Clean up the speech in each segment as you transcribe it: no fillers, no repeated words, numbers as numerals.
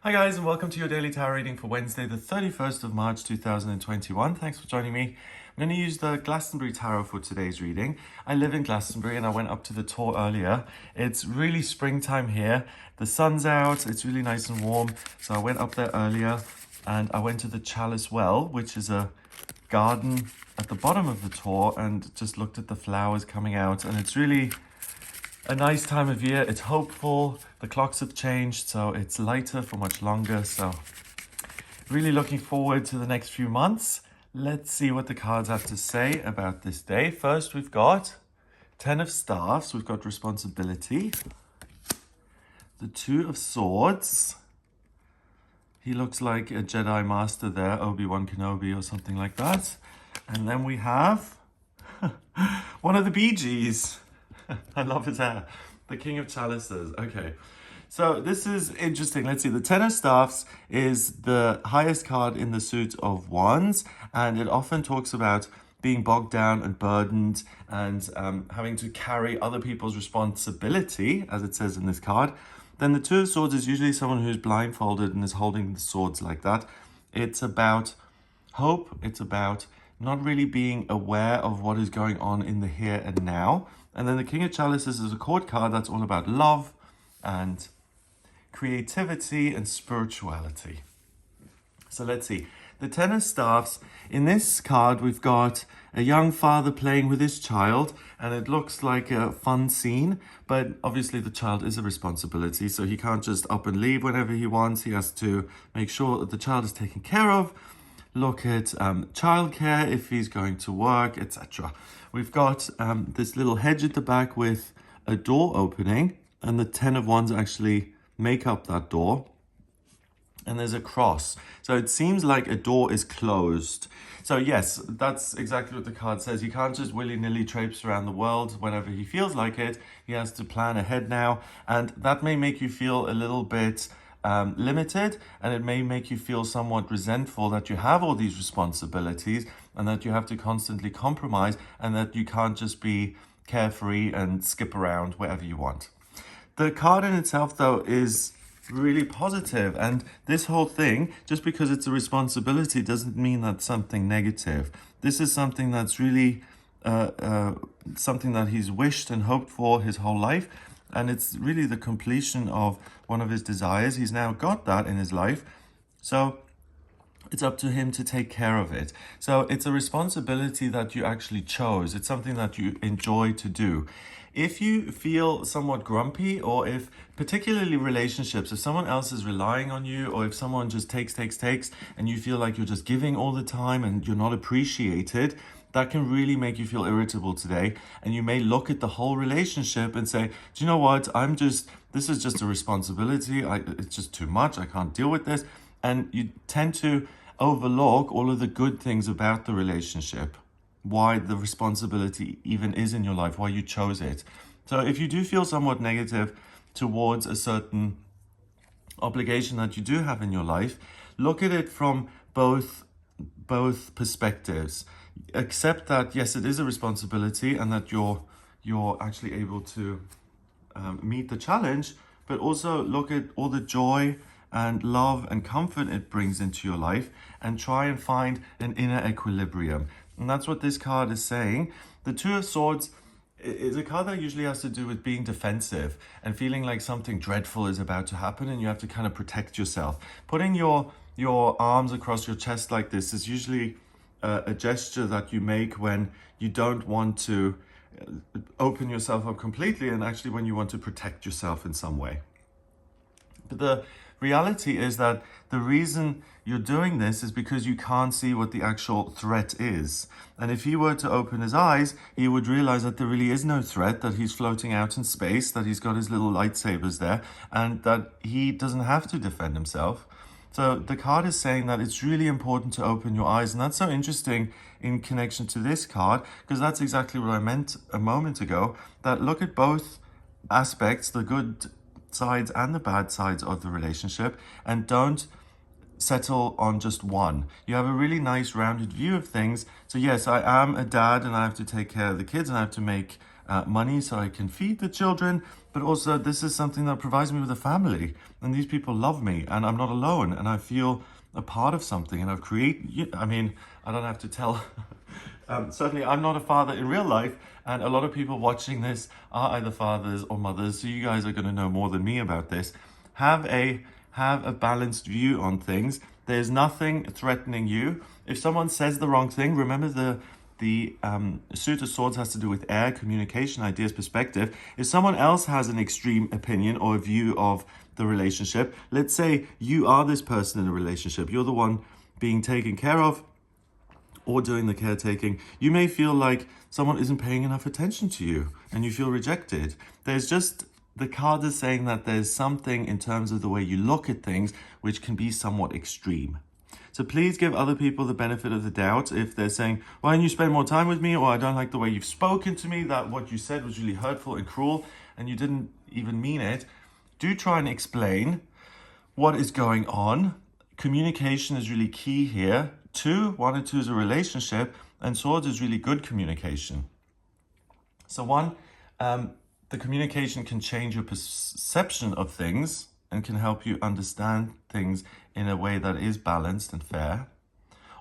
Hi guys, and welcome to your daily tarot reading for Wednesday the 31st of March 2021. Thanks for joining me. I'm going to use the Glastonbury Tarot for today's reading. I live in Glastonbury and I went up to the tour earlier. It's really springtime here. The sun's out, it's really nice and warm. So I went up there earlier and I went to the Chalice Well, which is a garden at the bottom of the tour, and just looked at the flowers coming out, and it's really a nice time of year. It's hopeful. The clocks have changed, so it's lighter for much longer. So really looking forward to the next few months. Let's see what the cards have to say about this day. First, we've got 10 of Staffs. We've got responsibility. The 2 of Swords. He looks like a Jedi Master there, Obi-Wan Kenobi or something like that. And then we have one of the Bee Gees. I love his hair. The King of Chalices. Okay. So this is interesting. Let's see. The 10 of Staffs is the highest card in the suit of Wands, and it often talks about being bogged down and burdened and having to carry other people's responsibility, as it says in this card. Then the 2 of Swords is usually someone who's blindfolded and is holding the swords like that. It's about hope. It's about not really being aware of what is going on in the here and now. And then the King of Chalices is a court card that's all about love and creativity and spirituality. So let's see. The 10 of Staffs, in this card, we've got a young father playing with his child, and it looks like a fun scene, but obviously the child is a responsibility, so he can't just up and leave whenever he wants. He has to make sure that the child is taken care of, look at childcare if he's going to work, etc. We've got this little hedge at the back with a door opening, and the 10 of Wands actually make up that door. And there's a cross. So it seems like a door is closed. So yes, that's exactly what the card says. He can't just willy-nilly traipse around the world whenever he feels like it. He has to plan ahead now. And that may make you feel a little bit limited, and it may make you feel somewhat resentful that you have all these responsibilities and that you have to constantly compromise, and that you can't just be carefree and skip around wherever you want. The card in itself, though, is really positive, and this whole thing, just because it's a responsibility doesn't mean that's something negative. This is something that's really something that he's wished and hoped for his whole life, and it's really the completion of one of his desires. He's now got that in his life, so it's up to him to take care of it. So it's a responsibility that you actually chose. It's something that you enjoy to do. If you feel somewhat grumpy, or if particularly relationships, if someone else is relying on you, or if someone just takes, and you feel like you're just giving all the time and you're not appreciated, that can really make you feel irritable today. And you may look at the whole relationship and say, do you know what? This is just a responsibility. It's just too much. I can't deal with this. And you tend to overlook all of the good things about the relationship, why the responsibility even is in your life, why you chose it. So if you do feel somewhat negative towards a certain obligation that you do have in your life, look at it from both perspectives. Accept that, yes, it is a responsibility, and that you're actually able to meet the challenge, but also look at all the joy and love and comfort it brings into your life, and try and find an inner equilibrium. And that's what this card is saying. The 2 of Swords is a card that usually has to do with being defensive and feeling like something dreadful is about to happen, and you have to kind of protect yourself. Putting your arms across your chest like this is usually a gesture that you make when you don't want to open yourself up completely, and actually when you want to protect yourself in some way. But the reality is that the reason you're doing this is because you can't see what the actual threat is. And if he were to open his eyes, he would realize that there really is no threat, that he's floating out in space, that he's got his little lightsabers there, and that he doesn't have to defend himself. So the card is saying that it's really important to open your eyes. And that's so interesting in connection to this card, because that's exactly what I meant a moment ago, that look at both aspects, the good sides and the bad sides of the relationship, and don't settle on just one. You have a really nice rounded view of things. So yes, I am a dad, and I have to take care of the kids, and I have to make money so I can feed the children, but also this is something that provides me with a family, and these people love me, and I'm not alone, and I feel a part of something, and I've created, I mean, I don't have to tell, certainly I'm not a father in real life, and a lot of people watching this are either fathers or mothers, so you guys are going to know more than me about this. Have a balanced view on things. There's nothing threatening you. If someone says the wrong thing, remember the Suit of Swords has to do with air, communication, ideas, perspective. If someone else has an extreme opinion or a view of the relationship, let's say you are this person in a relationship, you're the one being taken care of or doing the caretaking, you may feel like someone isn't paying enough attention to you and you feel rejected. There's just, the card is saying that there's something in terms of the way you look at things which can be somewhat extreme. So please give other people the benefit of the doubt if they're saying, why don't you spend more time with me? Or I don't like the way you've spoken to me, that what you said was really hurtful and cruel and you didn't even mean it. Do try and explain what is going on. Communication is really key here. 1 and 2 is a relationship, and Swords is really good communication. So the communication can change your perception of things and can help you understand things in a way that is balanced and fair.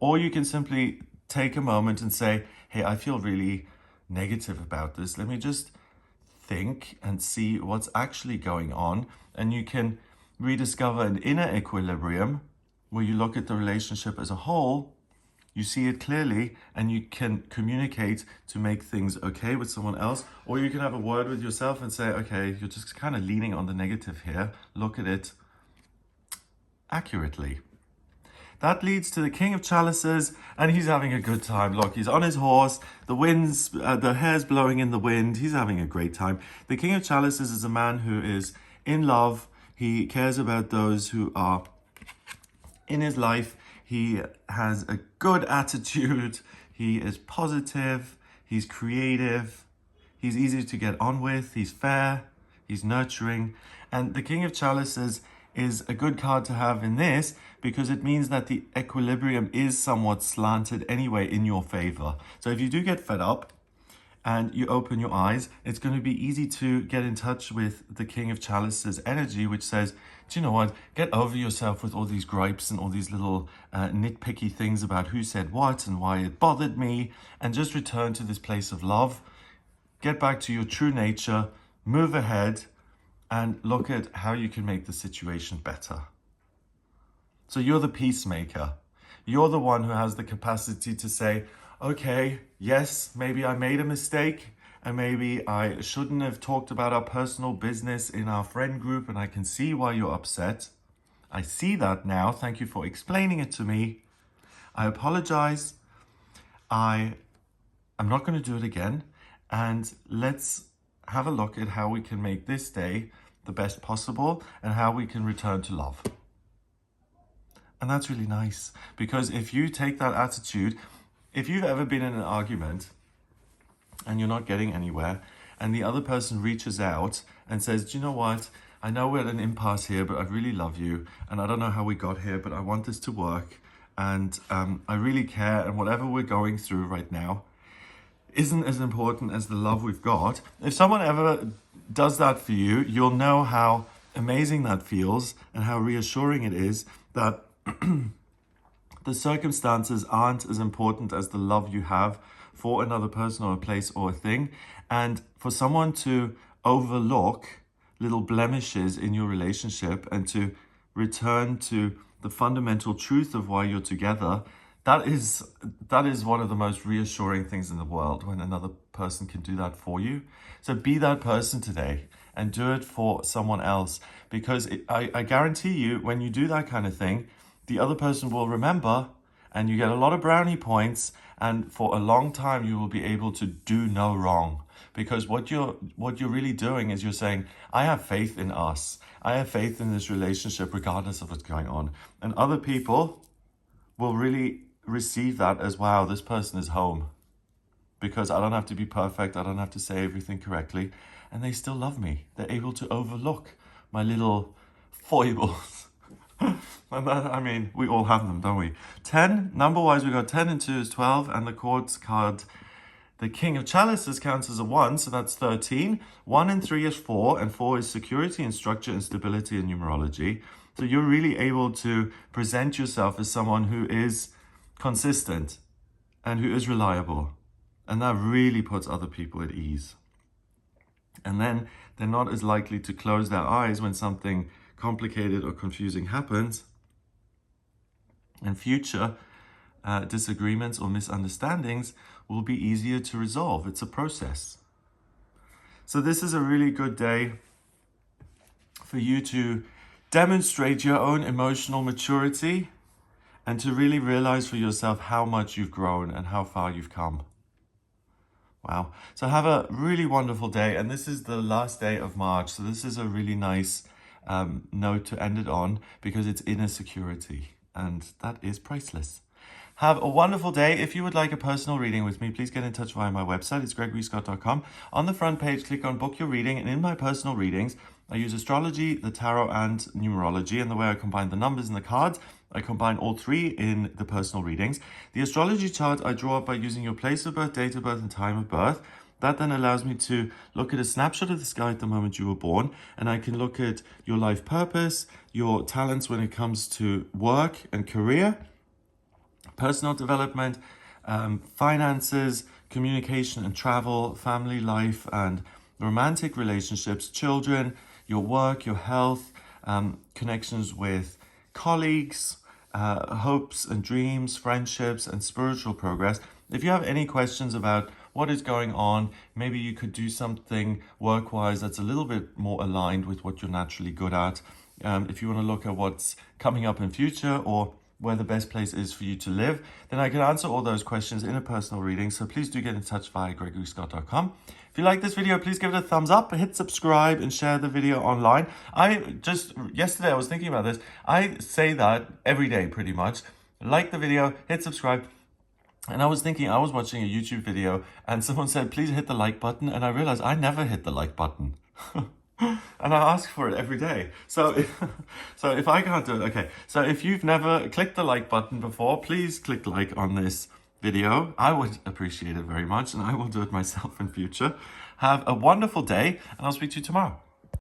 Or you can simply take a moment and say, hey, I feel really negative about this. Let me just think and see what's actually going on. And you can rediscover an inner equilibrium where you look at the relationship as a whole, you see it clearly, and you can communicate to make things okay with someone else. Or you can have a word with yourself and say, okay, you're just kind of leaning on the negative here. Look at it accurately. That leads to the King of Chalices, and he's having a good time. Look, he's on his horse, the hair's blowing in the wind, he's having a great time. The King of Chalices is a man who is in love. He cares about those who are in his life. He has a good attitude, he is positive, he's creative, he's easy to get on with, he's fair, he's nurturing. And the King of Chalices is a good card to have in this because it means that the equilibrium is somewhat slanted anyway in your favor. So if you do get fed up and you open your eyes, it's going to be easy to get in touch with the King of Chalices energy, which says, do you know what? Get over yourself with all these gripes and all these little nitpicky things about who said what and why it bothered me, and just return to this place of love. Get back to your true nature, move ahead, and look at how you can make the situation better. So you're the peacemaker. You're the one who has the capacity to say, okay, yes, maybe I made a mistake and maybe I shouldn't have talked about our personal business in our friend group, and I can see why you're upset. I see that now. Thank you for explaining it to me. I apologize. I'm not going to do it again. And let's have a look at how we can make this day the best possible and how we can return to love. And that's really nice, because if you take that attitude, if you've ever been in an argument and you're not getting anywhere and the other person reaches out and says, do you know what? I know we're at an impasse here, but I really love you. And I don't know how we got here, but I want this to work. And I really care. And whatever we're going through right now isn't as important as the love we've got. If someone ever does that for you, you'll know how amazing that feels and how reassuring it is that the circumstances aren't as important as the love you have for another person or a place or a thing. And for someone to overlook little blemishes in your relationship and to return to the fundamental truth of why you're together, that is one of the most reassuring things in the world, when another person can do that for you. So be that person today and do it for someone else, because I guarantee you, when you do that kind of thing, the other person will remember, and you get a lot of brownie points, and for a long time you will be able to do no wrong. Because what you're really doing is you're saying, I have faith in us. I have faith in this relationship regardless of what's going on. And other people will really receive that as, wow, this person is home. Because I don't have to be perfect. I don't have to say everything correctly. And they still love me. They're able to overlook my little foibles. And that, I mean, we all have them, don't we? 10, number-wise, we got 10 and 2 is 12. And the quartz card, The King of Chalices counts as a 1, so that's 13. 1 and 3 is 4, and 4 is security and structure and stability in numerology. So you're really able to present yourself as someone who is consistent and who is reliable. And that really puts other people at ease. And then they're not as likely to close their eyes when something complicated or confusing happens. And future disagreements or misunderstandings will be easier to resolve. It's a process. So this is a really good day for you to demonstrate your own emotional maturity and to really realize for yourself how much you've grown and how far you've come. Wow. So have a really wonderful day. And this is the last day of March. So this is a really nice note to end it on because it's inner security. And that is priceless. Have a wonderful day. If you would like a personal reading with me, please get in touch via my website. It's gregoryscott.com. On the front page, click on book your reading. And in my personal readings, I use astrology, the tarot, and numerology. And the way I combine the numbers and the cards, I combine all three in the personal readings. The astrology chart I draw up by using your place of birth, date of birth, and time of birth. That then allows me to look at a snapshot of the sky at the moment you were born, and I can look at your life purpose, your talents when it comes to work and career, personal development, finances, communication and travel, family life and romantic relationships, children, your work, your health, connections with colleagues, hopes and dreams, friendships, and spiritual progress. If you have any questions about what is going on, maybe you could do something work-wise that's a little bit more aligned with what you're naturally good at. If you want to look at what's coming up in future or where the best place is for you to live, then I can answer all those questions in a personal reading. So please do get in touch via gregoryscott.com. If you like this video, please give it a thumbs up, hit subscribe, and share the video online. Yesterday I was thinking about this. I say that every day pretty much. Like the video, hit subscribe. And I was thinking, I was watching a YouTube video and someone said, please hit the like button. And I realized I never hit the like button. And I ask for it every day. So if I can't do it, okay. So if you've never clicked the like button before, please click like on this video. I would appreciate it very much, and I will do it myself in future. Have a wonderful day, and I'll speak to you tomorrow.